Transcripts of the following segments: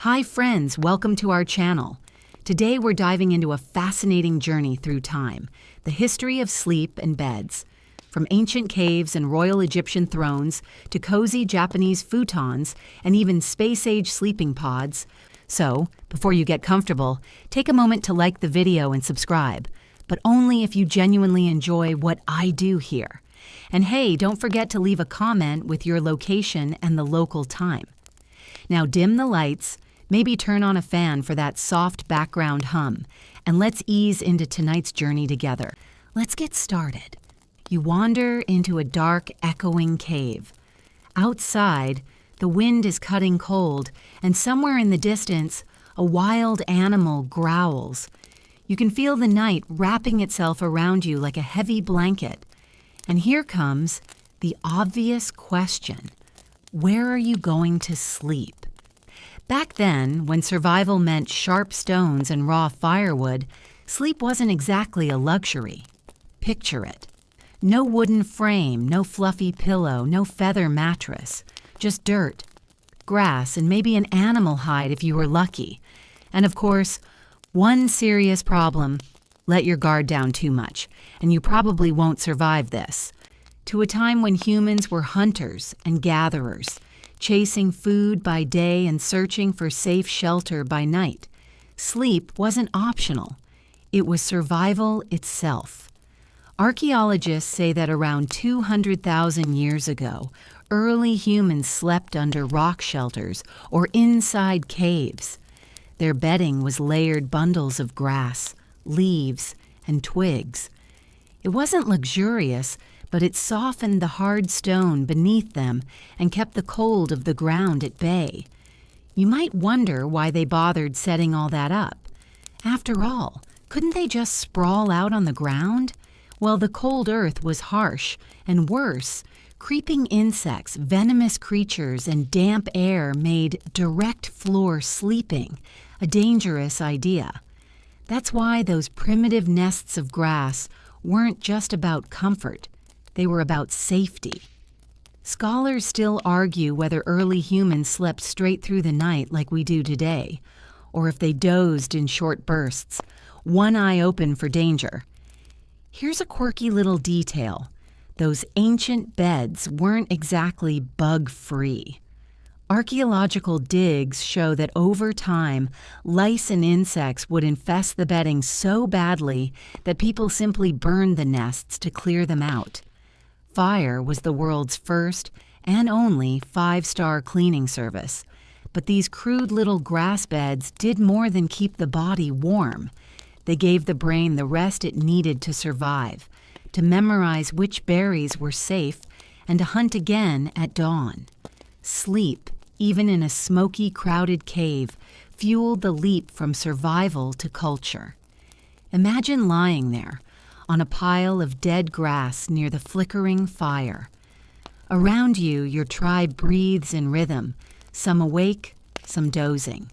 Hi friends, welcome to our channel. Today we're diving into a fascinating journey through time, the history of sleep and beds. From ancient caves and royal Egyptian thrones to cozy Japanese futons and even space-age sleeping pods. So, before you get comfortable, take a moment to like the video and subscribe, but only if you genuinely enjoy what I do here. And hey, don't forget to leave a comment with your location and the local time. Now dim the lights, maybe turn on a fan for that soft background hum, and let's ease into tonight's journey together. Let's get started. You wander into a dark, echoing cave. Outside, the wind is cutting cold, and somewhere in the distance, a wild animal growls. You can feel the night wrapping itself around you like a heavy blanket. And here comes the obvious question. Where are you going to sleep? Back then, when survival meant sharp stones and raw firewood, sleep wasn't exactly a luxury. Picture it. No wooden frame, no fluffy pillow, no feather mattress. Just dirt, grass, and maybe an animal hide if you were lucky. And of course, one serious problem: let your guard down too much, and you probably won't survive this. To a time when humans were hunters and gatherers, chasing food by day and searching for safe shelter by night. Sleep wasn't optional. It was survival itself. Archaeologists say that around 200,000 years ago, early humans slept under rock shelters or inside caves. Their bedding was layered bundles of grass, leaves, and twigs. It wasn't luxurious, but it softened the hard stone beneath them and kept the cold of the ground at bay. You might wonder why they bothered setting all that up. After all, couldn't they just sprawl out on the ground? Well, the cold earth was harsh, and worse, creeping insects, venomous creatures, and damp air made direct floor sleeping a dangerous idea. That's why those primitive nests of grass weren't just about comfort. They were about safety. Scholars still argue whether early humans slept straight through the night like we do today, or if they dozed in short bursts, one eye open for danger. Here's a quirky little detail. Those ancient beds weren't exactly bug-free. Archaeological digs show that over time, lice and insects would infest the bedding so badly that people simply burned the nests to clear them out. Fire was the world's first and only 5-star cleaning service, but these crude little grass beds did more than keep the body warm. They gave the brain the rest it needed to survive, to memorize which berries were safe, and to hunt again at dawn. Sleep, even in a smoky, crowded cave, fueled the leap from survival to culture. Imagine lying there, on a pile of dead grass near the flickering fire. Around you, your tribe breathes in rhythm, some awake, some dozing.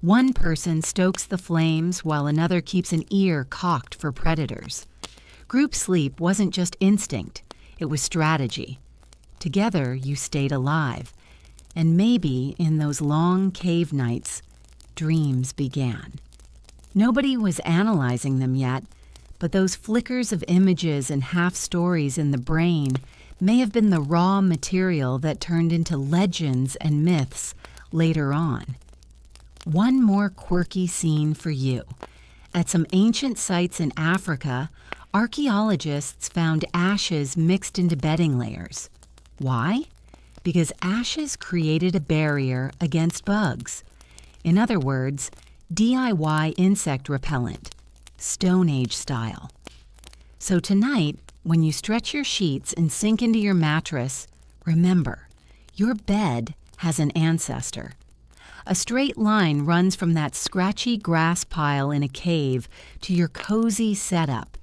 One person stokes the flames while another keeps an ear cocked for predators. Group sleep wasn't just instinct, it was strategy. Together, you stayed alive. And maybe in those long cave nights, dreams began. Nobody was analyzing them yet, but those flickers of images and half-stories in the brain may have been the raw material that turned into legends and myths later on. One more quirky scene for you. At some ancient sites in Africa, archaeologists found ashes mixed into bedding layers. Why? Because ashes created a barrier against bugs. In other words, DIY insect repellent. Stone Age style. So tonight, when you stretch your sheets and sink into your mattress, remember, your bed has an ancestor. A straight line runs from that scratchy grass pile in a cave to your cozy setup.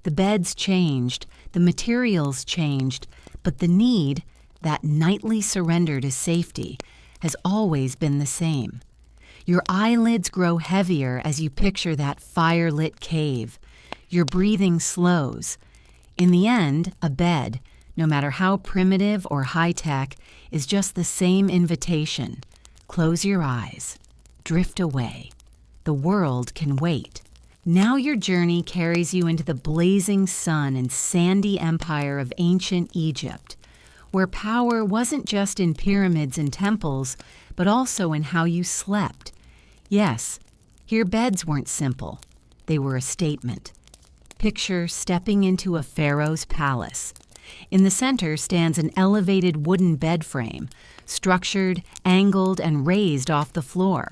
The bed's changed, the materials changed, but the need, that nightly surrender to safety, has always been the same. Your eyelids grow heavier as you picture that fire-lit cave. Your breathing slows. In the end, a bed, no matter how primitive or high-tech, is just the same invitation. Close your eyes. drift away. The world can wait. Now your journey carries you into the blazing sun and sandy empire of ancient Egypt, where power wasn't just in pyramids and temples, but also in how you slept. Yes, here beds weren't simple. They were a statement. Picture stepping into a pharaoh's palace. In the center stands an elevated wooden bed frame, structured, angled, and raised off the floor.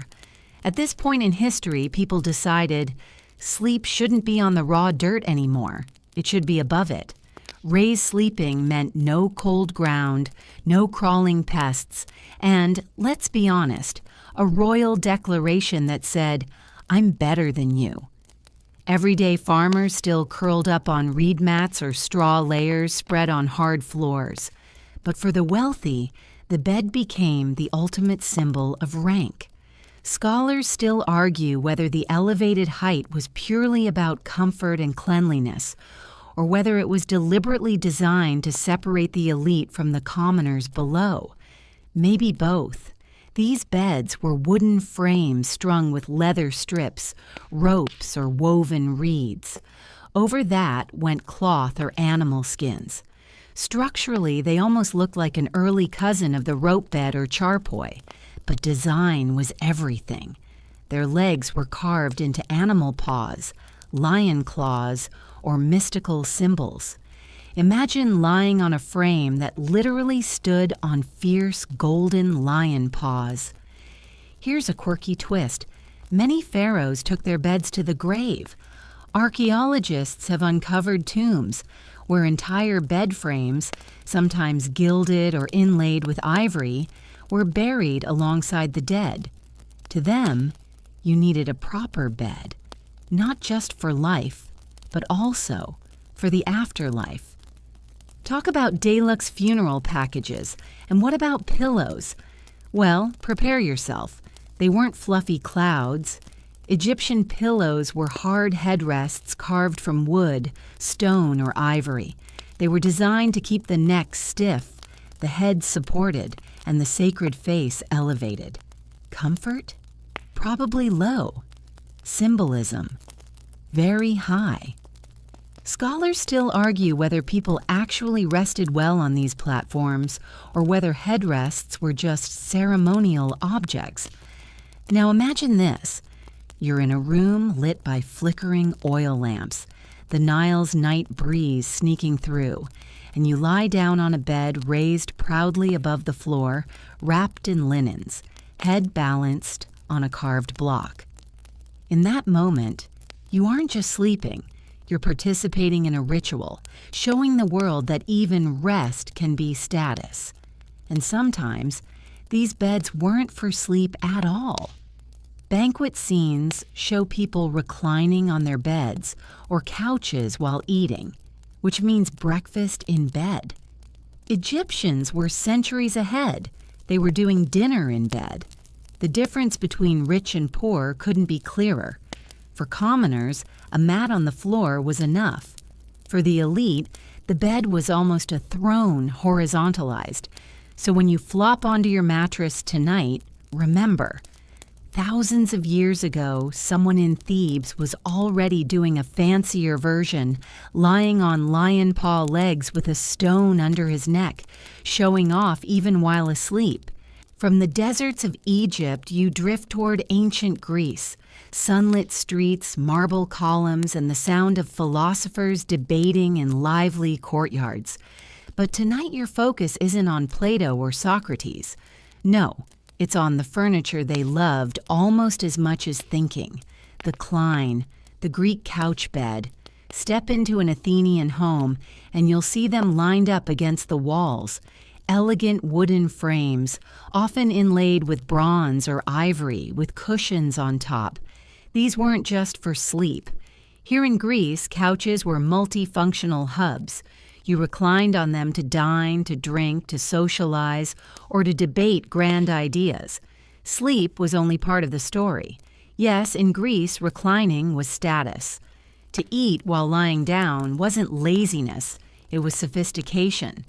At this point in history, people decided sleep shouldn't be on the raw dirt anymore. It should be above it. Raised sleeping meant no cold ground, no crawling pests, and, let's be honest, a royal declaration that said, "I'm better than you." Everyday farmers still curled up on reed mats or straw layers spread on hard floors. But for the wealthy, the bed became the ultimate symbol of rank. Scholars still argue whether the elevated height was purely about comfort and cleanliness, or whether it was deliberately designed to separate the elite from the commoners below. Maybe both. These beds were wooden frames strung with leather strips, ropes, or woven reeds. Over that went cloth or animal skins. Structurally, they almost looked like an early cousin of the rope bed or charpoy, but design was everything. Their legs were carved into animal paws, lion claws, or mystical symbols. Imagine lying on a frame that literally stood on fierce golden lion paws. Here's a quirky twist. Many pharaohs took their beds to the grave. Archaeologists have uncovered tombs where entire bed frames, sometimes gilded or inlaid with ivory, were buried alongside the dead. To them, you needed a proper bed, not just for life, but also for the afterlife. Talk about deluxe funeral packages, and what about pillows? Well, prepare yourself. They weren't fluffy clouds. Egyptian pillows were hard headrests carved from wood, stone, or ivory. They were designed to keep the neck stiff, the head supported, and the sacred face elevated. Comfort? Probably low. Symbolism? Very high. Scholars still argue whether people actually rested well on these platforms or whether headrests were just ceremonial objects. Now imagine this. You're in a room lit by flickering oil lamps, the Nile's night breeze sneaking through, and you lie down on a bed raised proudly above the floor, wrapped in linens, head balanced on a carved block. In that moment, you aren't just sleeping. You're participating in a ritual, showing the world that even rest can be status. And sometimes, these beds weren't for sleep at all. Banquet scenes show people reclining on their beds or couches while eating, which means breakfast in bed. Egyptians were centuries ahead. They were doing dinner in bed. The difference between rich and poor couldn't be clearer. For commoners, a mat on the floor was enough. For the elite, the bed was almost a throne horizontalized. So when you flop onto your mattress tonight, remember, thousands of years ago, someone in Thebes was already doing a fancier version, lying on lion paw legs with a stone under his neck, showing off even while asleep. From the deserts of Egypt, you drift toward ancient Greece. Sunlit streets, marble columns, and the sound of philosophers debating in lively courtyards. But tonight your focus isn't on Plato or Socrates. No, it's on the furniture they loved almost as much as thinking. The Klein, the Greek couch bed. Step into an Athenian home and you'll see them lined up against the walls. Elegant wooden frames, often inlaid with bronze or ivory, with cushions on top. These weren't just for sleep. Here in Greece, couches were multifunctional hubs. You reclined on them to dine, to drink, to socialize, or to debate grand ideas. Sleep was only part of the story. Yes, in Greece, reclining was status. To eat while lying down wasn't laziness, it was sophistication.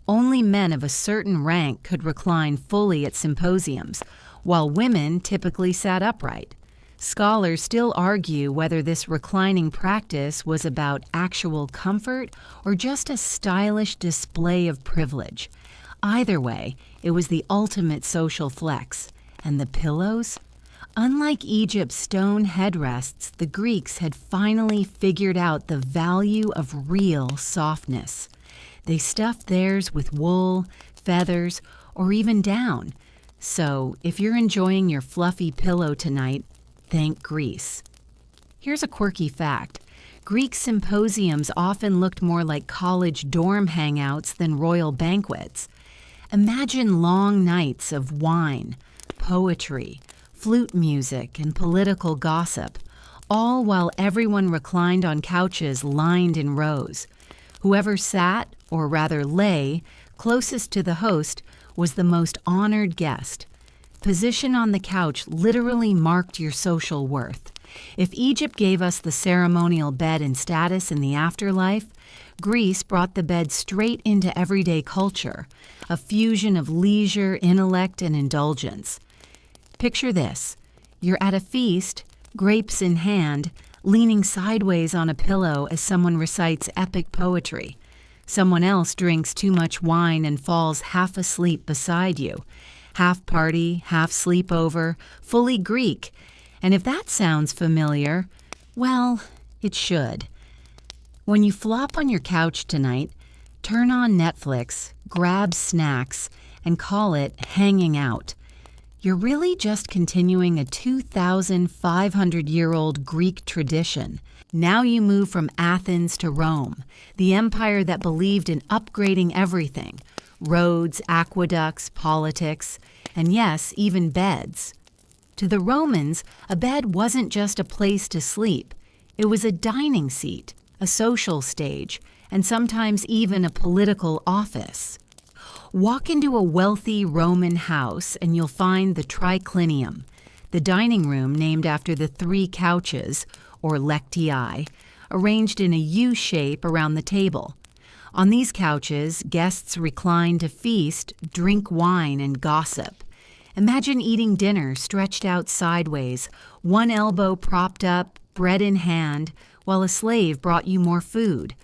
Only men of a certain rank could recline fully at symposiums, while women typically sat upright. Scholars still argue whether this reclining practice was about actual comfort or just a stylish display of privilege. Either way, it was the ultimate social flex. And the pillows? Unlike Egypt's stone headrests, the Greeks had finally figured out the value of real softness. They stuffed theirs with wool, feathers, or even down. So, if you're enjoying your fluffy pillow tonight, thank Greece. Here's a quirky fact. Greek symposiums often looked more like college dorm hangouts than royal banquets. Imagine long nights of wine, poetry, flute music, and political gossip, all while everyone reclined on couches lined in rows. Whoever sat, or rather lay, closest to the host was the most honored guest. Position on the couch literally marked your social worth. If Egypt gave us the ceremonial bed and status in the afterlife, Greece brought the bed straight into everyday culture, a fusion of leisure, intellect, and indulgence. Picture this. You're at a feast, grapes in hand, leaning sideways on a pillow as someone recites epic poetry. Someone else drinks too much wine and falls half asleep beside you. Half party, half sleepover, fully Greek. And if that sounds familiar, well, it should. When you flop on your couch tonight, turn on Netflix, grab snacks, and call it hanging out. You're really just continuing a 2,500-year-old Greek tradition. Now you move from Athens to Rome, the empire that believed in upgrading everything: roads, aqueducts, politics, and yes, even beds. To the Romans, a bed wasn't just a place to sleep. It was a dining seat, a social stage, and sometimes even a political office. Walk into a wealthy Roman house and you'll find the triclinium, the dining room named after the three couches, or lectii, arranged in a U shape around the table. On these couches, guests recline to feast, drink wine, and gossip. Imagine eating dinner stretched out sideways, one elbow propped up, bread in hand, while a slave brought you more food.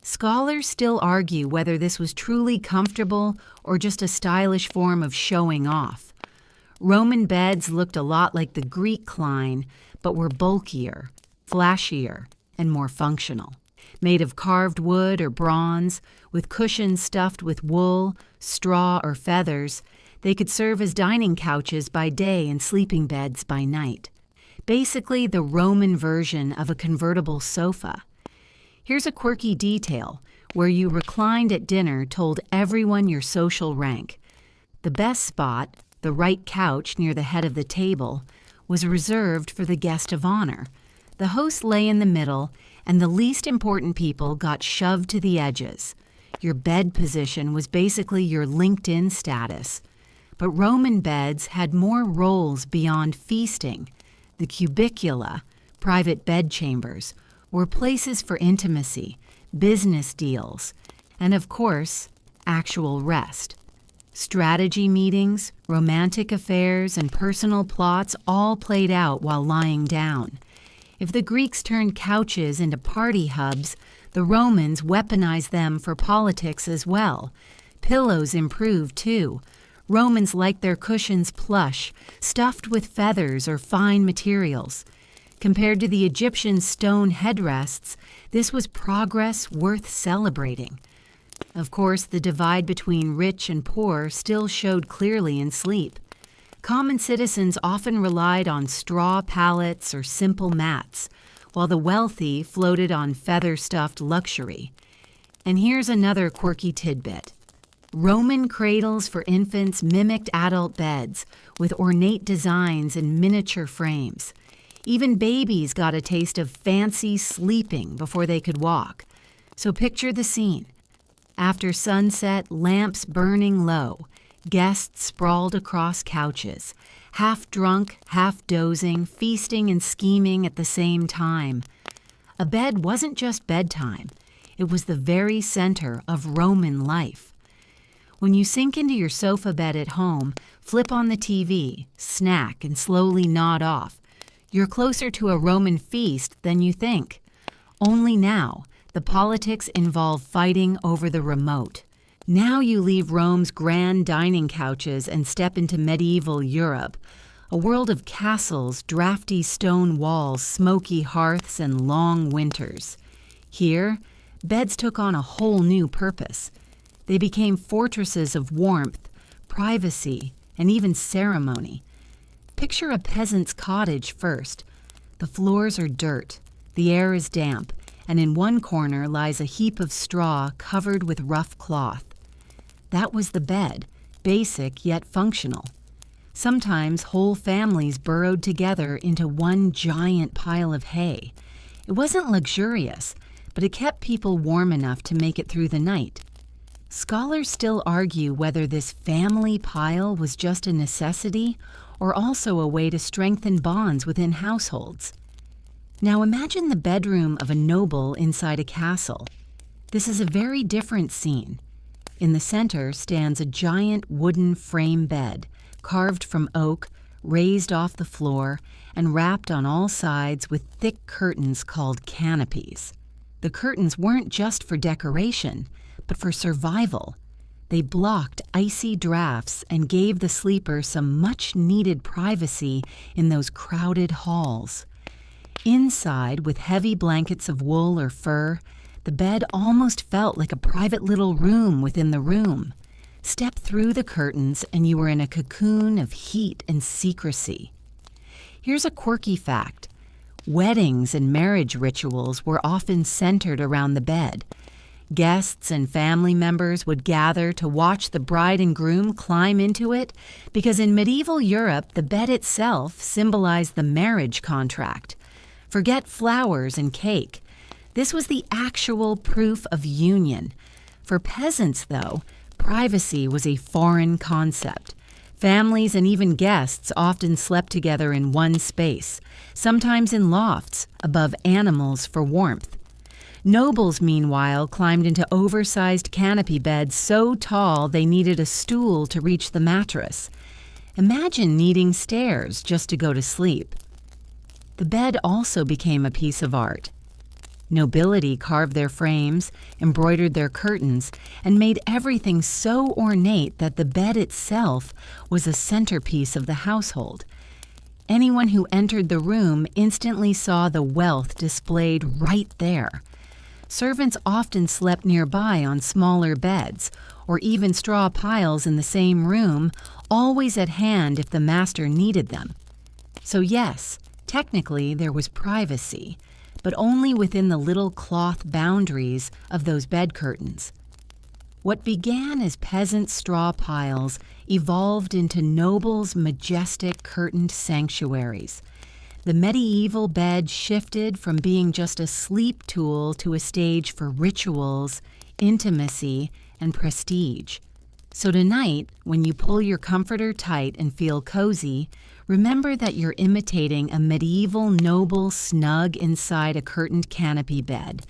Scholars still argue whether this was truly comfortable or just a stylish form of showing off. Roman beds looked a lot like the Greek cline, but were bulkier, flashier, and more functional. Made of carved wood or bronze, with cushions stuffed with wool, straw, or feathers, they could serve as dining couches by day and sleeping beds by night. Basically the Roman version of a convertible sofa. Here's a quirky detail. Where you reclined at dinner told everyone your social rank. The best spot, the right couch near the head of the table, was reserved for the guest of honor. The host lay in the middle, and the least important people got shoved to the edges. Your bed position was basically your LinkedIn status. But Roman beds had more roles beyond feasting. The cubicula, private bedchambers, were places for intimacy, business deals, and of course, actual rest. Strategy meetings, romantic affairs, and personal plots all played out while lying down. If the Greeks turned couches into party hubs, the Romans weaponized them for politics as well. Pillows improved too. Romans liked their cushions plush, stuffed with feathers or fine materials. Compared to the Egyptian stone headrests, this was progress worth celebrating. Of course, the divide between rich and poor still showed clearly in sleep. Common citizens often relied on straw pallets or simple mats, while the wealthy floated on feather-stuffed luxury. And here's another quirky tidbit. Roman cradles for infants mimicked adult beds, with ornate designs and miniature frames. Even babies got a taste of fancy sleeping before they could walk. So picture the scene. After sunset, lamps burning low, guests sprawled across couches, half drunk, half dozing, feasting and scheming at the same time. A bed wasn't just bedtime. It was the very center of Roman life. When you sink into your sofa bed at home, Flip on the TV, snack, and slowly nod off. You're closer to a Roman feast than you think. Only now, the politics involve fighting over the remote. Now you leave Rome's grand dining couches and step into medieval Europe, a world of castles, drafty stone walls, smoky hearths, and long winters. Here, beds took on a whole new purpose. They became fortresses of warmth, privacy, and even ceremony. Picture a peasant's cottage first. The floors are dirt, the air is damp, and in one corner lies a heap of straw covered with rough cloth. That was the bed, basic yet functional. Sometimes whole families burrowed together into one giant pile of hay. It wasn't luxurious, but it kept people warm enough to make it through the night. Scholars still argue whether this family pile was just a necessity or also a way to strengthen bonds within households. Now imagine the bedroom of a noble inside a castle. This is a very different scene. In the center stands a giant wooden frame bed, carved from oak, raised off the floor, and wrapped on all sides with thick curtains called canopies. The curtains weren't just for decoration, but for survival. They blocked icy drafts and gave the sleeper some much-needed privacy in those crowded halls. Inside, with heavy blankets of wool or fur, the bed almost felt like a private little room within the room. Step through the curtains and you were in a cocoon of heat and secrecy. Here's a quirky fact. Weddings and marriage rituals were often centered around the bed. Guests and family members would gather to watch the bride and groom climb into it because in medieval Europe, the bed itself symbolized the marriage contract. Forget flowers and cake. This was the actual proof of union. For peasants, though, privacy was a foreign concept. Families and even guests often slept together in one space, sometimes in lofts, above animals for warmth. Nobles, meanwhile, climbed into oversized canopy beds so tall they needed a stool to reach the mattress. Imagine needing stairs just to go to sleep. The bed also became a piece of art. Nobility carved their frames, embroidered their curtains, and made everything so ornate that the bed itself was a centerpiece of the household. Anyone who entered the room instantly saw the wealth displayed right there. Servants often slept nearby on smaller beds, or even straw piles in the same room, always at hand if the master needed them. So yes, technically there was privacy, but only within the little cloth boundaries of those bed curtains. What began as peasant straw piles evolved into nobles' majestic curtained sanctuaries. The medieval bed shifted from being just a sleep tool to a stage for rituals, intimacy, and prestige. So tonight, when you pull your comforter tight and feel cozy, remember that you're imitating a medieval noble snug inside a curtained canopy bed,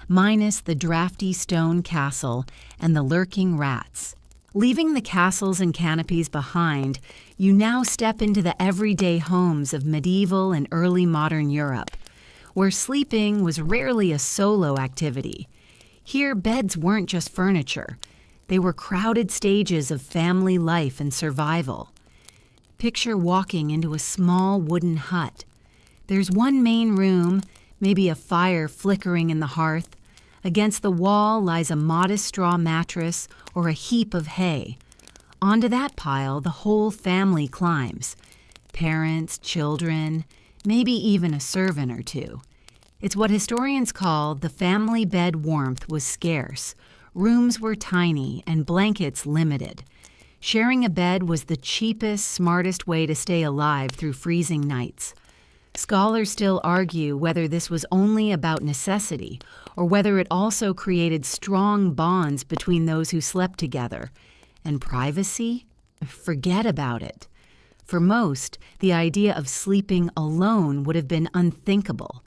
minus the drafty stone castle and the lurking rats. Leaving the castles and canopies behind, you now step into the everyday homes of medieval and early modern Europe, where sleeping was rarely a solo activity. Here, beds weren't just furniture. They were crowded stages of family life and survival. Picture walking into a small wooden hut. There's one main room, maybe a fire flickering in the hearth. Against the wall lies a modest straw mattress or a heap of hay. Onto that pile, the whole family climbs. Parents, children, maybe even a servant or two. It's what historians call the family bed warmth was scarce. Rooms were tiny and blankets limited. Sharing a bed was the cheapest, smartest way to stay alive through freezing nights. Scholars still argue whether this was only about necessity or whether it also created strong bonds between those who slept together. And privacy? Forget about it. For most, the idea of sleeping alone would have been unthinkable.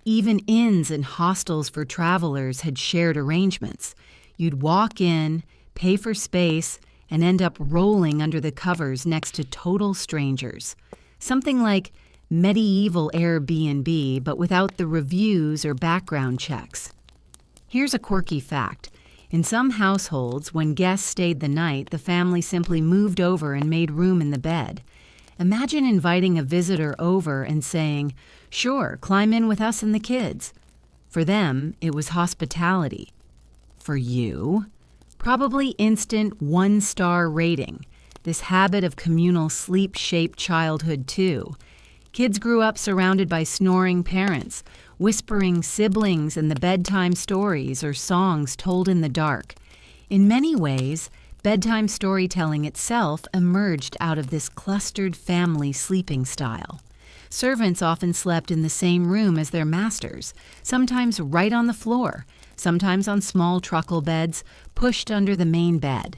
Even inns and hostels for travelers had shared arrangements. You'd walk in, pay for space, and end up rolling under the covers next to total strangers. Something like medieval Airbnb, but without the reviews or background checks. Here's a quirky fact. In some households, when guests stayed the night, the family simply moved over and made room in the bed. Imagine inviting a visitor over and saying, "Sure, climb in with us and the kids." For them, it was hospitality. For you, probably instant one-star rating. This habit of communal sleep shaped childhood too. Kids grew up surrounded by snoring parents, whispering siblings, and the bedtime stories or songs told in the dark. In many ways, bedtime storytelling itself emerged out of this clustered family sleeping style. Servants often slept in the same room as their masters, sometimes right on the floor, sometimes on small truckle beds pushed under the main bed.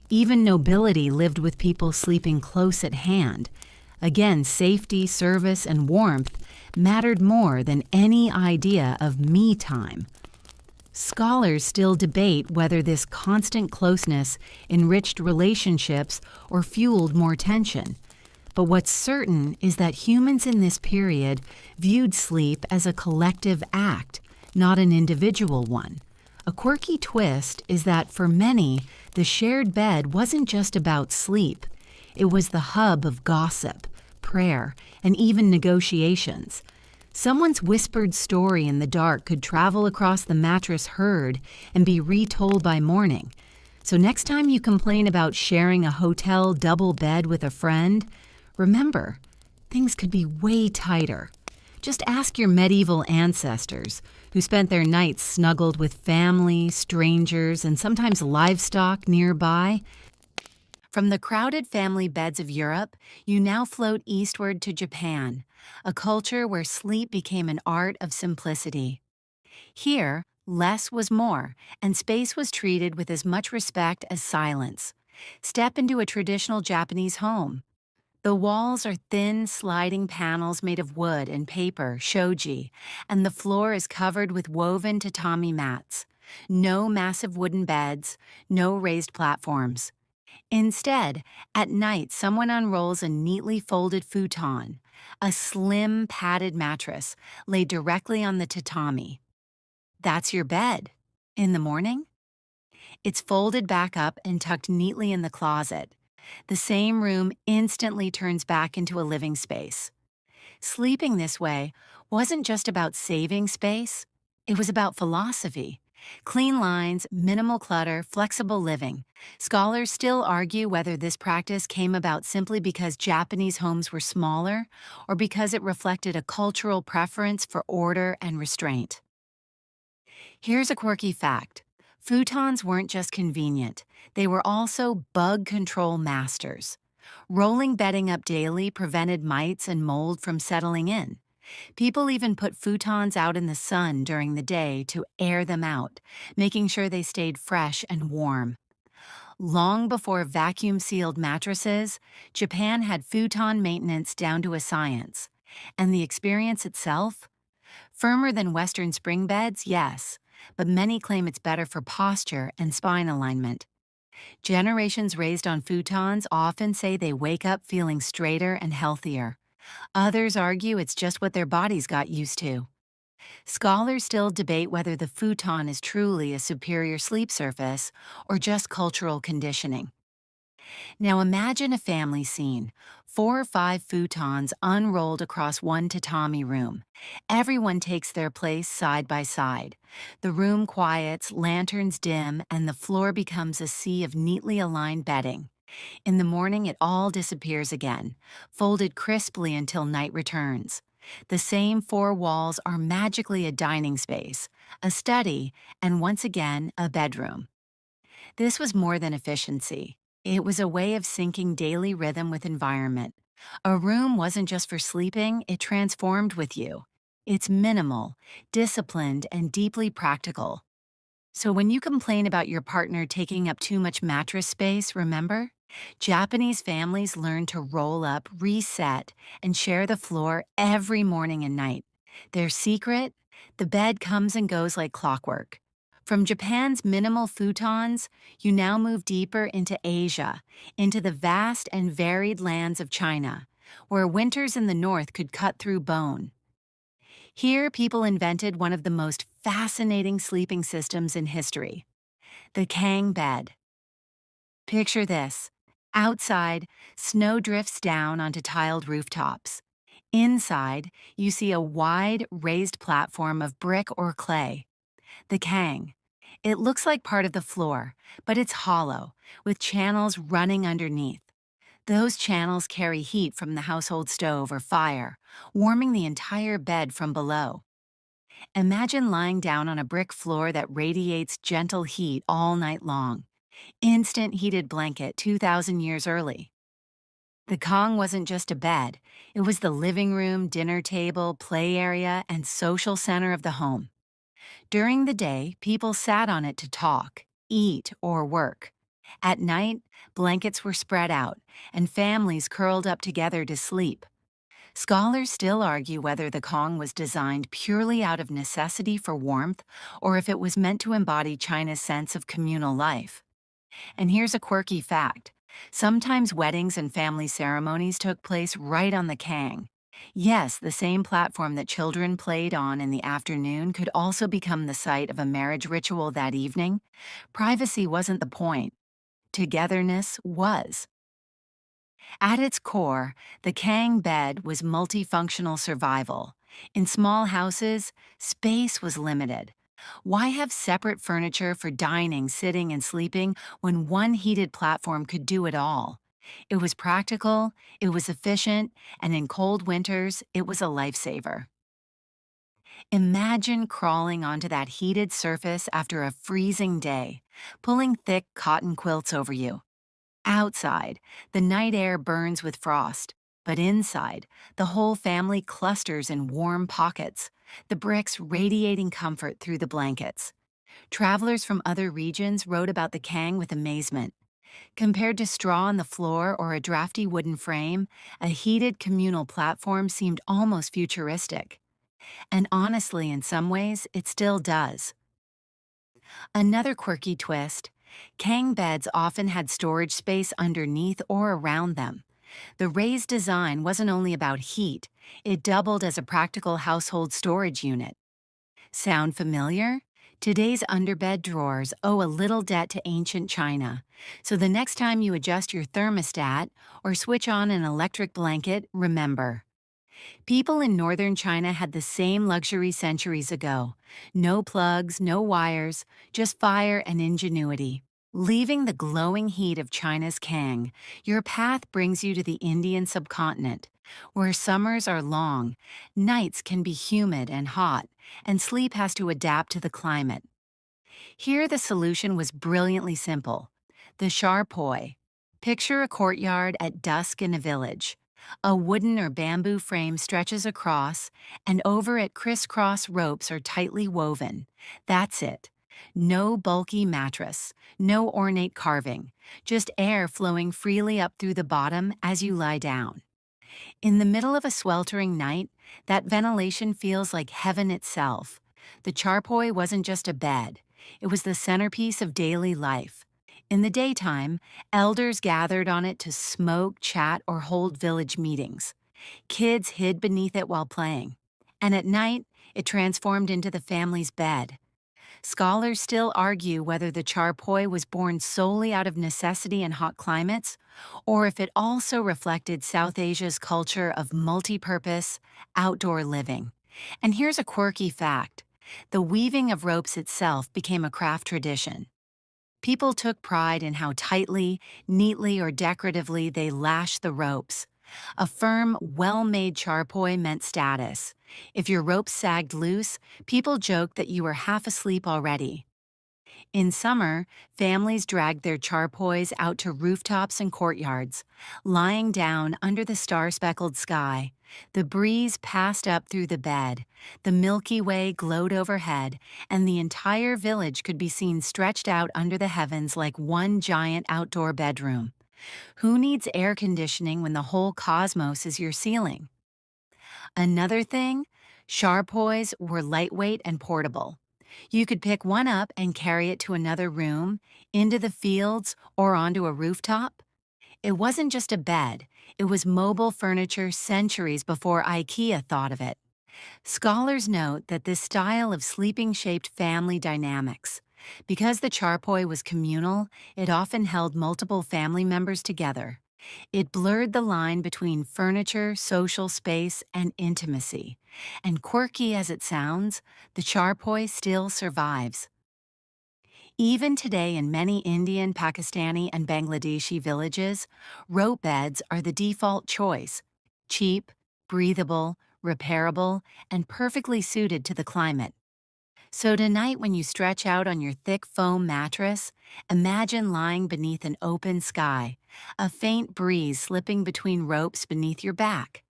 Even nobility lived with people sleeping close at hand. Again, safety, service, and warmth mattered more than any idea of me time. Scholars still debate whether this constant closeness enriched relationships or fueled more tension. But what's certain is that humans in this period viewed sleep as a collective act, not an individual one. A quirky twist is that for many, the shared bed wasn't just about sleep. It was the hub of gossip, prayer, and even negotiations. Someone's whispered story in the dark could travel across the mattress herd and be retold by morning. So next time you complain about sharing a hotel double bed with a friend, remember, things could be way tighter. Just ask your medieval ancestors, who spent their nights snuggled with family, strangers, and sometimes livestock nearby. From the crowded family beds of Europe, you now float eastward to Japan, a culture where sleep became an art of simplicity. Here, less was more, and space was treated with as much respect as silence. Step into a traditional Japanese home. The walls are thin, sliding panels made of wood and paper, shoji, and the floor is covered with woven tatami mats. No massive wooden beds, no raised platforms. Instead, at night, someone unrolls a neatly folded futon, a slim, padded mattress laid directly on the tatami. That's your bed. In the morning, it's folded back up and tucked neatly in the closet. The same room instantly turns back into a living space. Sleeping this way wasn't just about saving space, it was about philosophy. Clean lines, minimal clutter, flexible living. Scholars still argue whether this practice came about simply because Japanese homes were smaller or because it reflected a cultural preference for order and restraint. Here's a quirky fact. Futons weren't just convenient, they were also bug control masters. Rolling bedding up daily prevented mites and mold from settling in. People even put futons out in the sun during the day to air them out, making sure they stayed fresh and warm. Long before vacuum-sealed mattresses, Japan had futon maintenance down to a science. And the experience itself? Firmer than Western spring beds, yes, but many claim it's better for posture and spine alignment. Generations raised on futons often say they wake up feeling straighter and healthier. Others argue it's just what their bodies got used to. Scholars still debate whether the futon is truly a superior sleep surface or just cultural conditioning. Now imagine a family scene. 4 or 5 futons unrolled across one tatami room. Everyone takes their place side by side. The room quiets, lanterns dim, and the floor becomes a sea of neatly aligned bedding. In the morning, it all disappears again, folded crisply until night returns. The same 4 walls are magically a dining space, a study, and once again, a bedroom. This was more than efficiency. It was a way of syncing daily rhythm with environment. A room wasn't just for sleeping, it transformed with you. It's minimal, disciplined, and deeply practical. So when you complain about your partner taking up too much mattress space, remember? Japanese families learn to roll up, reset, and share the floor every morning and night. Their secret? The bed comes and goes like clockwork. From Japan's minimal futons, you now move deeper into Asia, into the vast and varied lands of China, where winters in the north could cut through bone. Here, people invented one of the most fascinating sleeping systems in history, the Kang bed. Picture this. Outside, snow drifts down onto tiled rooftops. Inside, you see a wide, raised platform of brick or clay, the Kang. It looks like part of the floor, but it's hollow, with channels running underneath. Those channels carry heat from the household stove or fire, warming the entire bed from below. Imagine lying down on a brick floor that radiates gentle heat all night long. Instant heated blanket 2,000 years early. The Kong wasn't just a bed, it was the living room, dinner table, play area, and social center of the home. During the day, people sat on it to talk, eat, or work. At night, blankets were spread out, and families curled up together to sleep. Scholars still argue whether the Kong was designed purely out of necessity for warmth or if it was meant to embody China's sense of communal life. And here's a quirky fact. Sometimes weddings and family ceremonies took place right on the Kang. Yes, the same platform that children played on in the afternoon could also become the site of a marriage ritual that evening. Privacy wasn't the point. Togetherness was. At its core, the Kang bed was multifunctional survival. In small houses, space was limited. Why have separate furniture for dining, sitting, and sleeping when one heated platform could do it all? It was practical, it was efficient, and in cold winters, it was a lifesaver. Imagine crawling onto that heated surface after a freezing day, pulling thick cotton quilts over you. Outside, the night air burns with frost, but inside, the whole family clusters in warm pockets, the bricks radiating comfort through the blankets. Travelers from other regions wrote about the Kang with amazement. Compared to straw on the floor or a drafty wooden frame, a heated communal platform seemed almost futuristic. And honestly, in some ways, it still does. Another quirky twist, Kang beds often had storage space underneath or around them. The raised design wasn't only about heat, it doubled as a practical household storage unit. Sound familiar? Today's underbed drawers owe a little debt to ancient China, so the next time you adjust your thermostat or switch on an electric blanket, remember. People in northern China had the same luxury centuries ago. No plugs, no wires, just fire and ingenuity. Leaving the glowing heat of China's Kang, your path brings you to the Indian subcontinent, where summers are long, nights can be humid and hot, and sleep has to adapt to the climate. Here the solution was brilliantly simple. The charpoy. Picture a courtyard at dusk in a village. A wooden or bamboo frame stretches across, and over it crisscross ropes are tightly woven. That's it. No bulky mattress, no ornate carving, just air flowing freely up through the bottom as you lie down. In the middle of a sweltering night, that ventilation feels like heaven itself. The charpoy wasn't just a bed, it was the centerpiece of daily life. In the daytime, elders gathered on it to smoke, chat, or hold village meetings. Kids hid beneath it while playing. And at night, it transformed into the family's bed. Scholars still argue whether the charpoy was born solely out of necessity in hot climates, or if it also reflected South Asia's culture of multi-purpose, outdoor living. And here's a quirky fact. The weaving of ropes itself became a craft tradition. People took pride in how tightly, neatly, or decoratively they lashed the ropes. A firm, well-made charpoy meant status. If your ropes sagged loose, people joked that you were half asleep already. In summer, families dragged their charpoys out to rooftops and courtyards, lying down under the star-speckled sky. The breeze passed up through the bed, the Milky Way glowed overhead, and the entire village could be seen stretched out under the heavens like one giant outdoor bedroom. Who needs air conditioning when the whole cosmos is your ceiling? Another thing, charpoys were lightweight and portable. You could pick one up and carry it to another room, into the fields, or onto a rooftop. It wasn't just a bed, it was mobile furniture centuries before IKEA thought of it. Scholars note that this style of sleeping shaped family dynamics. Because the charpoy was communal, it often held multiple family members together. It blurred the line between furniture, social space, and intimacy. And quirky as it sounds, the charpoy still survives. Even today, in many Indian, Pakistani, and Bangladeshi villages, rope beds are the default choice. Cheap, breathable, repairable, and perfectly suited to the climate. So tonight, when you stretch out on your thick foam mattress, imagine lying beneath an open sky, a faint breeze slipping between ropes beneath your back.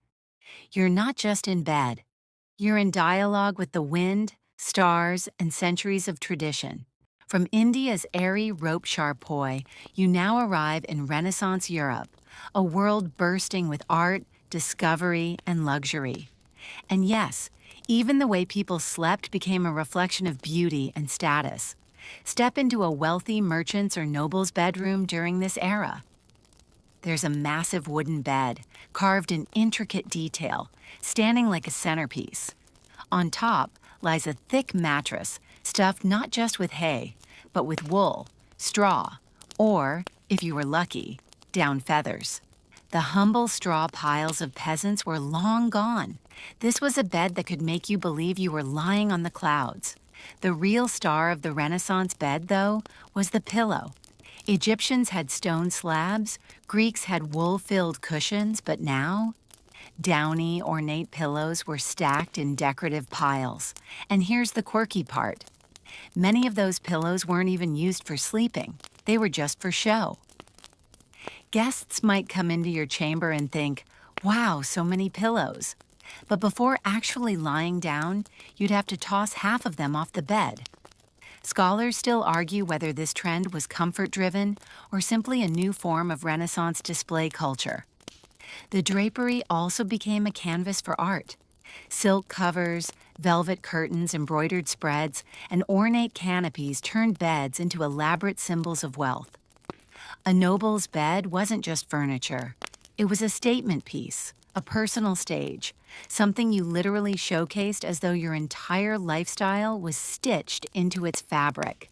You're not just in bed. You're in dialogue with the wind, stars, and centuries of tradition. From India's airy rope charpoy, you now arrive in Renaissance Europe, a world bursting with art, discovery, and luxury. And yes, even the way people slept became a reflection of beauty and status. Step into a wealthy merchant's or noble's bedroom during this era. There's a massive wooden bed, carved in intricate detail, standing like a centerpiece. On top lies a thick mattress, stuffed not just with hay, but with wool, straw, or, if you were lucky, down feathers. The humble straw piles of peasants were long gone. This was a bed that could make you believe you were lying on the clouds. The real star of the Renaissance bed, though, was the pillow. Egyptians had stone slabs, Greeks had wool-filled cushions, but now, downy, ornate pillows were stacked in decorative piles. And here's the quirky part. Many of those pillows weren't even used for sleeping. They were just for show. Guests might come into your chamber and think, wow, so many pillows. But before actually lying down, you'd have to toss half of them off the bed. Scholars still argue whether this trend was comfort-driven or simply a new form of Renaissance display culture. The drapery also became a canvas for art. Silk covers, velvet curtains, embroidered spreads, and ornate canopies turned beds into elaborate symbols of wealth. A noble's bed wasn't just furniture. It was a statement piece, a personal stage, something you literally showcased as though your entire lifestyle was stitched into its fabric.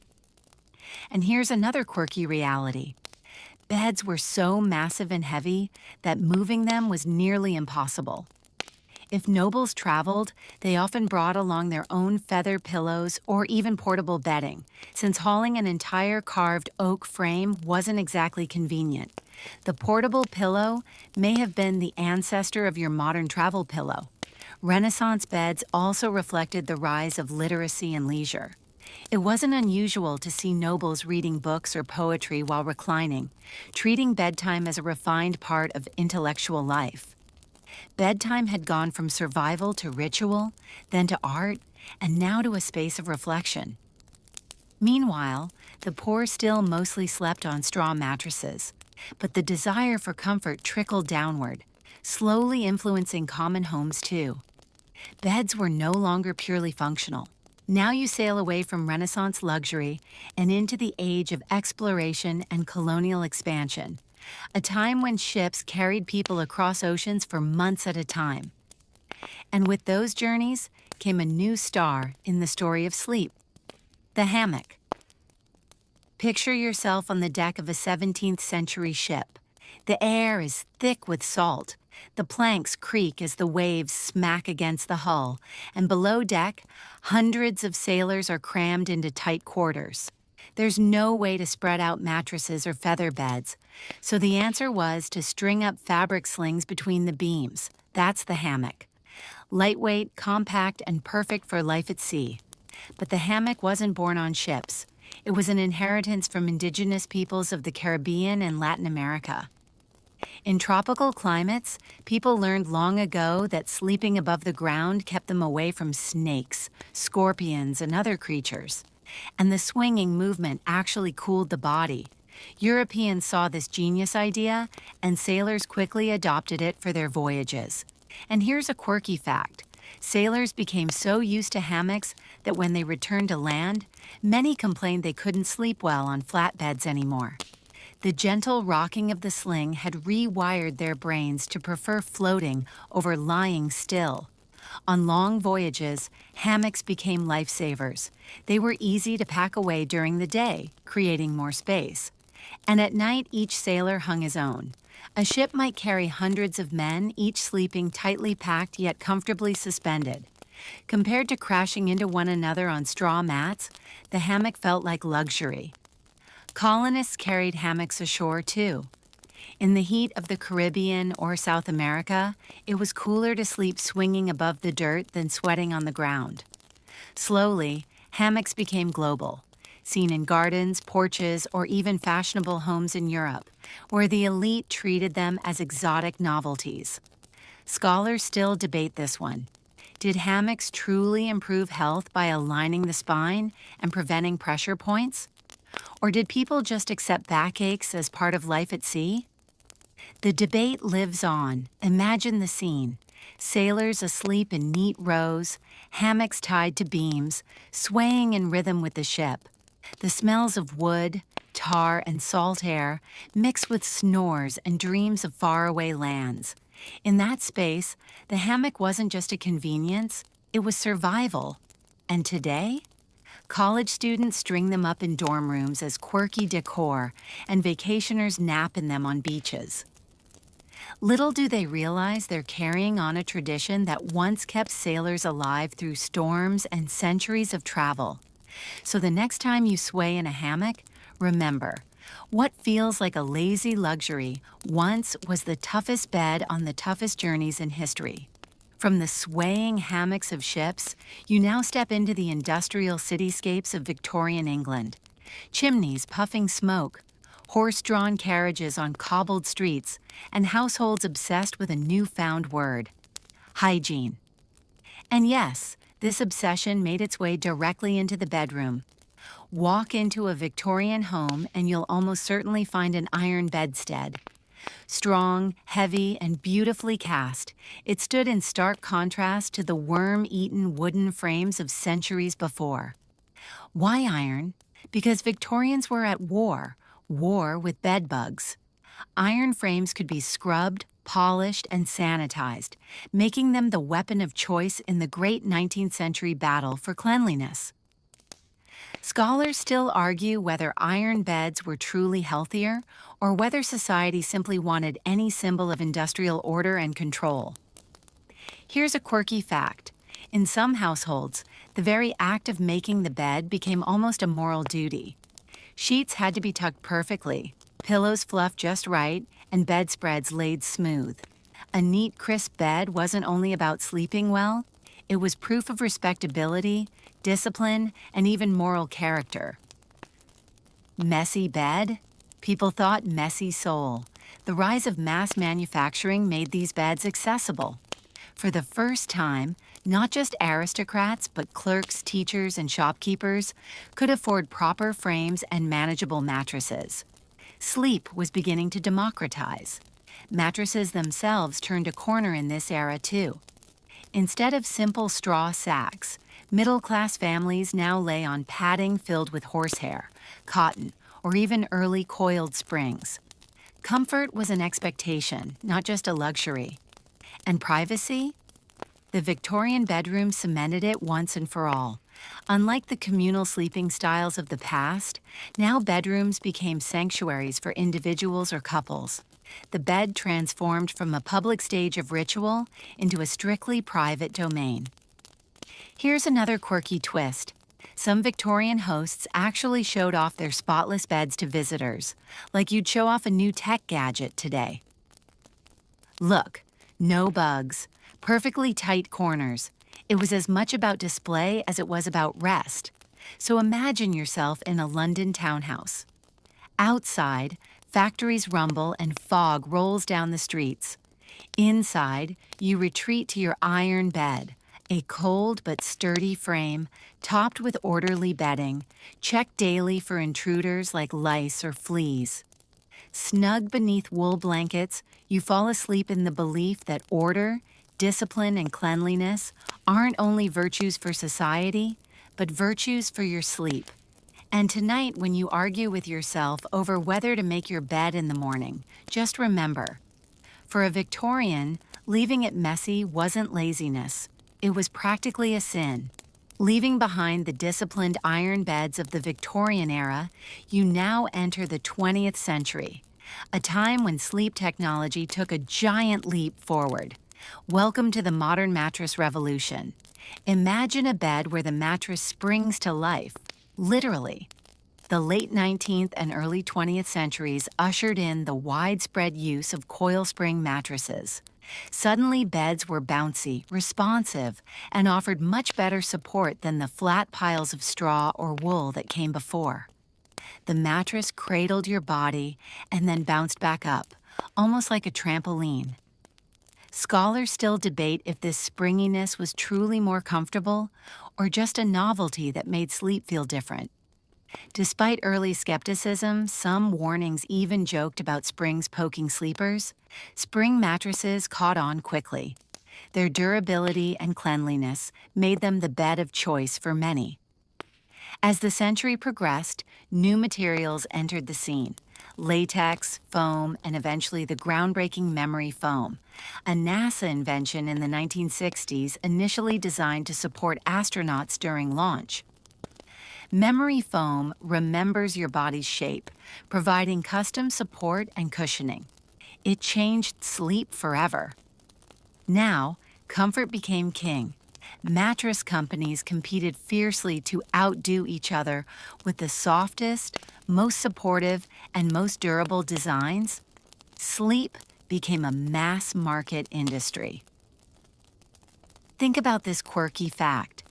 And here's another quirky reality. Beds were so massive and heavy that moving them was nearly impossible. If nobles traveled, they often brought along their own feather pillows or even portable bedding, since hauling an entire carved oak frame wasn't exactly convenient. The portable pillow may have been the ancestor of your modern travel pillow. Renaissance beds also reflected the rise of literacy and leisure. It wasn't unusual to see nobles reading books or poetry while reclining, treating bedtime as a refined part of intellectual life. Bedtime had gone from survival to ritual, then to art, and now to a space of reflection. Meanwhile, the poor still mostly slept on straw mattresses, but the desire for comfort trickled downward, slowly influencing common homes too. Beds were no longer purely functional. Now you sail away from Renaissance luxury and into the age of exploration and colonial expansion, a time when ships carried people across oceans for months at a time. And with those journeys came a new star in the story of sleep, the hammock. Picture yourself on the deck of a 17th century ship. The air is thick with salt. The planks creak as the waves smack against the hull, and below deck, hundreds of sailors are crammed into tight quarters. There's no way to spread out mattresses or feather beds, so the answer was to string up fabric slings between the beams. That's the hammock. Lightweight, compact, and perfect for life at sea. But the hammock wasn't born on ships. It was an inheritance from indigenous peoples of the Caribbean and Latin America. In tropical climates, people learned long ago that sleeping above the ground kept them away from snakes, scorpions, and other creatures. And the swinging movement actually cooled the body. Europeans saw this genius idea, and sailors quickly adopted it for their voyages. And here's a quirky fact. Sailors became so used to hammocks that when they returned to land, many complained they couldn't sleep well on flatbeds anymore. The gentle rocking of the sling had rewired their brains to prefer floating over lying still. On long voyages, hammocks became lifesavers. They were easy to pack away during the day, creating more space. And at night, each sailor hung his own. A ship might carry hundreds of men, each sleeping tightly packed yet comfortably suspended. Compared to crashing into one another on straw mats, the hammock felt like luxury. Colonists carried hammocks ashore too. In the heat of the Caribbean or South America, it was cooler to sleep swinging above the dirt than sweating on the ground. Slowly, hammocks became global, seen in gardens, porches, or even fashionable homes in Europe, where the elite treated them as exotic novelties. Scholars still debate this one. Did hammocks truly improve health by aligning the spine and preventing pressure points? Or did people just accept backaches as part of life at sea? The debate lives on. Imagine the scene. Sailors asleep in neat rows, hammocks tied to beams, swaying in rhythm with the ship. The smells of wood, tar, and salt air mix with snores and dreams of faraway lands. In that space, the hammock wasn't just a convenience, it was survival. And today? College students string them up in dorm rooms as quirky decor, and vacationers nap in them on beaches. Little do they realize they're carrying on a tradition that once kept sailors alive through storms and centuries of travel. So the next time you sway in a hammock, remember, what feels like a lazy luxury once was the toughest bed on the toughest journeys in history. From the swaying hammocks of ships, you now step into the industrial cityscapes of Victorian England. Chimneys puffing smoke, horse-drawn carriages on cobbled streets, and households obsessed with a newfound word: hygiene. And yes, this obsession made its way directly into the bedroom. Walk into a Victorian home and you'll almost certainly find an iron bedstead. Strong, heavy, and beautifully cast, it stood in stark contrast to the worm-eaten wooden frames of centuries before. Why iron? Because Victorians were at war with bedbugs. Iron frames could be scrubbed, polished, and sanitized, making them the weapon of choice in the great 19th century battle for cleanliness. Scholars still argue whether iron beds were truly healthier or whether society simply wanted any symbol of industrial order and control. Here's a quirky fact. In some households, the very act of making the bed became almost a moral duty. Sheets had to be tucked perfectly, pillows fluffed just right, and bedspreads laid smooth. A neat, crisp bed wasn't only about sleeping well, it was proof of respectability, discipline, and even moral character. Messy bed? People thought messy soul. The rise of mass manufacturing made these beds accessible. For the first time, not just aristocrats, but clerks, teachers, and shopkeepers could afford proper frames and manageable mattresses. Sleep was beginning to democratize. Mattresses themselves turned a corner in this era too. Instead of simple straw sacks, middle-class families now lay on padding filled with horsehair, cotton, or even early coiled springs. Comfort was an expectation, not just a luxury. And privacy? The Victorian bedroom cemented it once and for all. Unlike the communal sleeping styles of the past, now bedrooms became sanctuaries for individuals or couples. The bed transformed from a public stage of ritual into a strictly private domain. Here's another quirky twist. Some Victorian hosts actually showed off their spotless beds to visitors, like you'd show off a new tech gadget today. Look, no bugs, perfectly tight corners. It was as much about display as it was about rest. So imagine yourself in a London townhouse. Outside, factories rumble and fog rolls down the streets. Inside, you retreat to your iron bed, a cold but sturdy frame, topped with orderly bedding, checked daily for intruders like lice or fleas. Snug beneath wool blankets, you fall asleep in the belief that order, discipline, and cleanliness aren't only virtues for society, but virtues for your sleep. And tonight, when you argue with yourself over whether to make your bed in the morning, just remember, for a Victorian, leaving it messy wasn't laziness. It was practically a sin. Leaving behind the disciplined iron beds of the Victorian era, you now enter the 20th century, a time when sleep technology took a giant leap forward. Welcome to the modern mattress revolution. Imagine a bed where the mattress springs to life, literally. The late 19th and early 20th centuries ushered in the widespread use of coil spring mattresses. Suddenly, beds were bouncy, responsive, and offered much better support than the flat piles of straw or wool that came before. The mattress cradled your body and then bounced back up, almost like a trampoline. Scholars still debate if this springiness was truly more comfortable or just a novelty that made sleep feel different. Despite early skepticism, some warnings even joked about springs poking sleepers. Spring mattresses caught on quickly. Their durability and cleanliness made them the bed of choice for many. As the century progressed, new materials entered the scene: latex, foam, and eventually the groundbreaking memory foam, a NASA invention in the 1960s initially designed to support astronauts during launch. Memory foam remembers your body's shape, providing custom support and cushioning. It changed sleep forever. Now, comfort became king. Mattress companies competed fiercely to outdo each other with the softest, most supportive, and most durable designs. Sleep became a mass-market industry. Think about this quirky fact.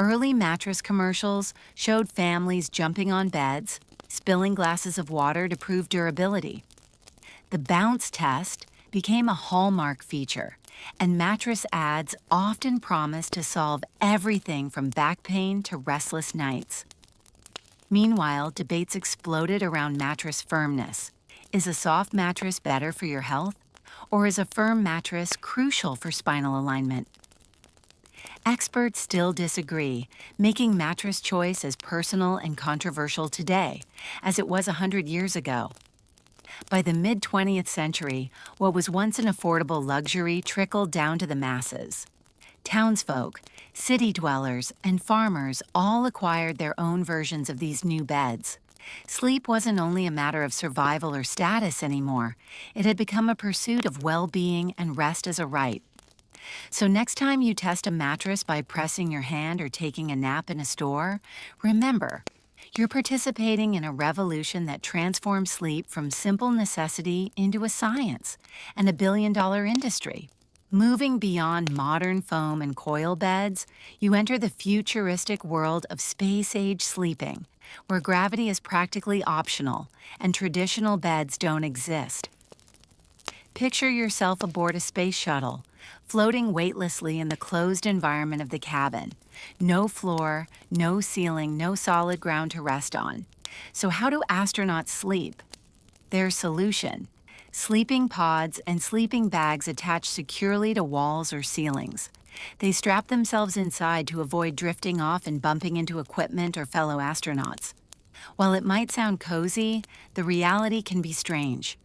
Early mattress commercials showed families jumping on beds, spilling glasses of water to prove durability. The bounce test became a hallmark feature, and mattress ads often promised to solve everything from back pain to restless nights. Meanwhile, debates exploded around mattress firmness. Is a soft mattress better for your health, or is a firm mattress crucial for spinal alignment? Experts still disagree, making mattress choice as personal and controversial today as it was 100 years ago. By the mid-20th century, what was once an affordable luxury trickled down to the masses. Townsfolk, city dwellers, and farmers all acquired their own versions of these new beds. Sleep wasn't only a matter of survival or status anymore. It had become a pursuit of well-being and rest as a right. So next time you test a mattress by pressing your hand or taking a nap in a store, remember, you're participating in a revolution that transforms sleep from simple necessity into a science and a billion-dollar industry. Moving beyond modern foam and coil beds, you enter the futuristic world of space-age sleeping, where gravity is practically optional and traditional beds don't exist. Picture yourself aboard a space shuttle, floating weightlessly in the closed environment of the cabin. No floor, no ceiling, no solid ground to rest on. So how do astronauts sleep? Their solution: sleeping pods and sleeping bags attached securely to walls or ceilings. They strap themselves inside to avoid drifting off and bumping into equipment or fellow astronauts. While it might sound cozy, the reality can be strange.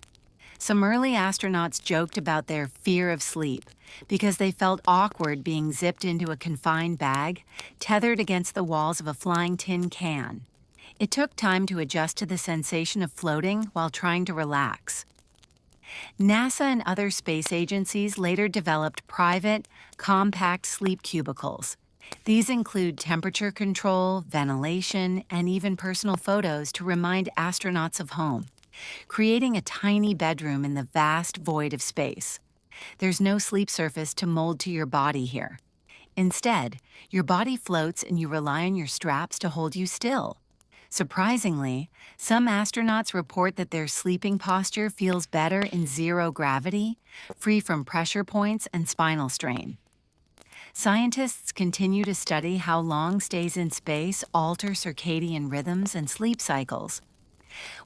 Some early astronauts joked about their fear of sleep because they felt awkward being zipped into a confined bag, tethered against the walls of a flying tin can. It took time to adjust to the sensation of floating while trying to relax. NASA and other space agencies later developed private, compact sleep cubicles. These include temperature control, ventilation, and even personal photos to remind astronauts of home, creating a tiny bedroom in the vast void of space. There's no sleep surface to mold to your body here. Instead, your body floats and you rely on your straps to hold you still. Surprisingly, some astronauts report that their sleeping posture feels better in zero gravity, free from pressure points and spinal strain. Scientists continue to study how long stays in space alter circadian rhythms and sleep cycles.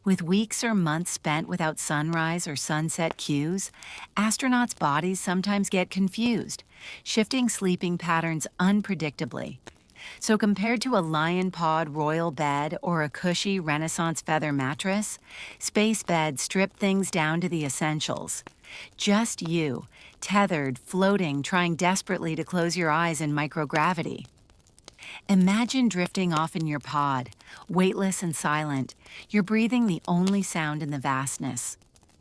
With weeks or months spent without sunrise or sunset cues, astronauts' bodies sometimes get confused, shifting sleeping patterns unpredictably. So compared to a lion pod royal bed or a cushy Renaissance feather mattress, space beds strip things down to the essentials. Just you, tethered, floating, trying desperately to close your eyes in microgravity. Imagine drifting off in your pod, weightless and silent, your breathing the only sound in the vastness.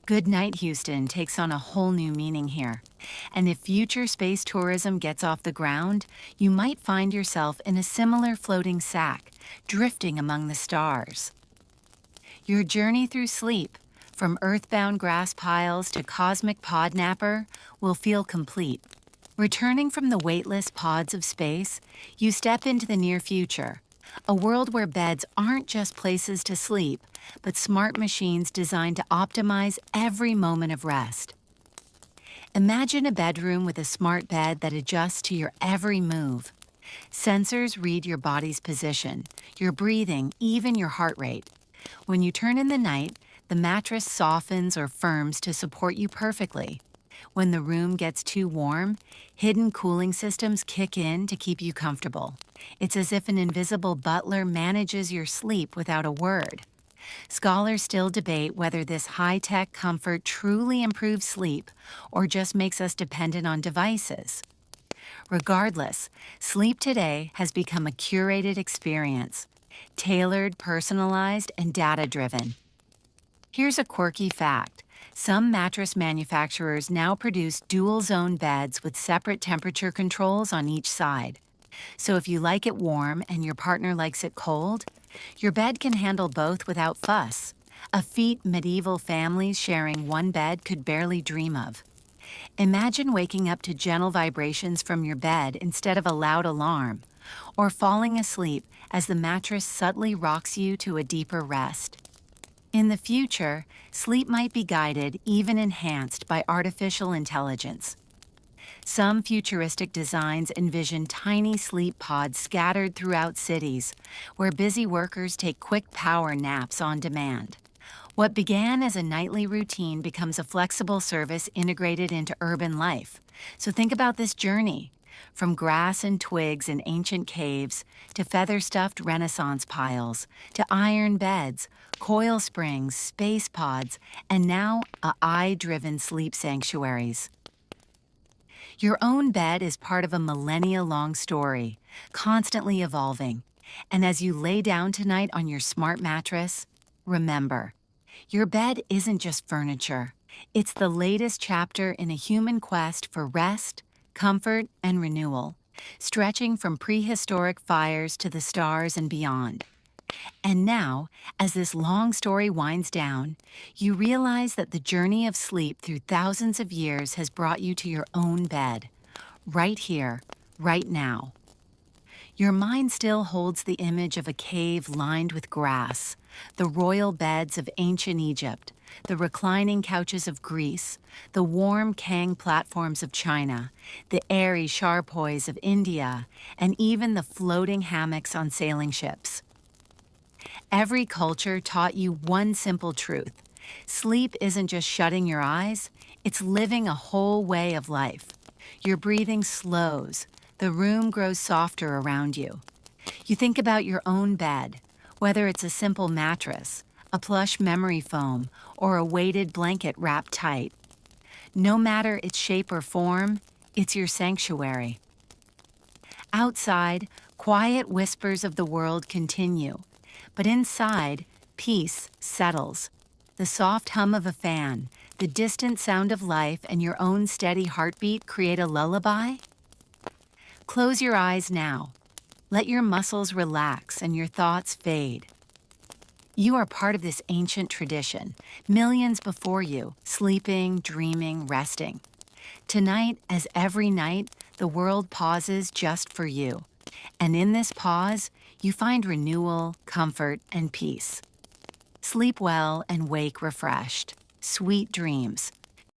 Good night, Houston takes on a whole new meaning here. And if future space tourism gets off the ground, you might find yourself in a similar floating sack, drifting among the stars. Your journey through sleep, from earthbound grass piles to cosmic podnapper, will feel complete. Returning from the weightless pods of space, you step into the near future, a world where beds aren't just places to sleep, but smart machines designed to optimize every moment of rest. Imagine a bedroom with a smart bed that adjusts to your every move. Sensors read your body's position, your breathing, even your heart rate. When you turn in the night, the mattress softens or firms to support you perfectly. When the room gets too warm, hidden cooling systems kick in to keep you comfortable. It's as if an invisible butler manages your sleep without a word. Scholars still debate whether this high-tech comfort truly improves sleep or just makes us dependent on devices. Regardless, sleep today has become a curated experience, tailored, personalized, and data-driven. Here's a quirky fact. Some mattress manufacturers now produce dual-zone beds with separate temperature controls on each side. So if you like it warm and your partner likes it cold, your bed can handle both without fuss, a feat medieval families sharing one bed could barely dream of. Imagine waking up to gentle vibrations from your bed instead of a loud alarm, or falling asleep as the mattress subtly rocks you to a deeper rest. In the future, sleep might be guided, even enhanced by artificial intelligence. Some futuristic designs envision tiny sleep pods scattered throughout cities, where busy workers take quick power naps on demand. What began as a nightly routine becomes a flexible service integrated into urban life. So think about this journey. From grass and twigs in ancient caves, to feather-stuffed Renaissance piles, to iron beds, coil springs, space pods, and now AI-driven sleep sanctuaries. Your own bed is part of a millennia-long story, constantly evolving. And as you lay down tonight on your smart mattress, remember, your bed isn't just furniture. It's the latest chapter in a human quest for rest, comfort, and renewal, stretching from prehistoric fires to the stars and beyond. And now, as this long story winds down, you realize that the journey of sleep through thousands of years has brought you to your own bed, right here, right now. Your mind still holds the image of a cave lined with grass, the royal beds of ancient Egypt, the reclining couches of Greece, the warm Kang platforms of China, the airy charpoys of India, and even the floating hammocks on sailing ships. Every culture taught you one simple truth. Sleep isn't just shutting your eyes, it's living a whole way of life. Your breathing slows, the room grows softer around you. You think about your own bed, whether it's a simple mattress, a plush memory foam, or a weighted blanket wrapped tight. No matter its shape or form, it's your sanctuary. Outside, quiet whispers of the world continue, but inside, peace settles. The soft hum of a fan, the distant sound of life, and your own steady heartbeat create a lullaby? Close your eyes now. Let your muscles relax and your thoughts fade. You are part of this ancient tradition, millions before you, sleeping, dreaming, resting. Tonight, as every night, the world pauses just for you. And in this pause, you find renewal, comfort, and peace. Sleep well and wake refreshed. Sweet dreams.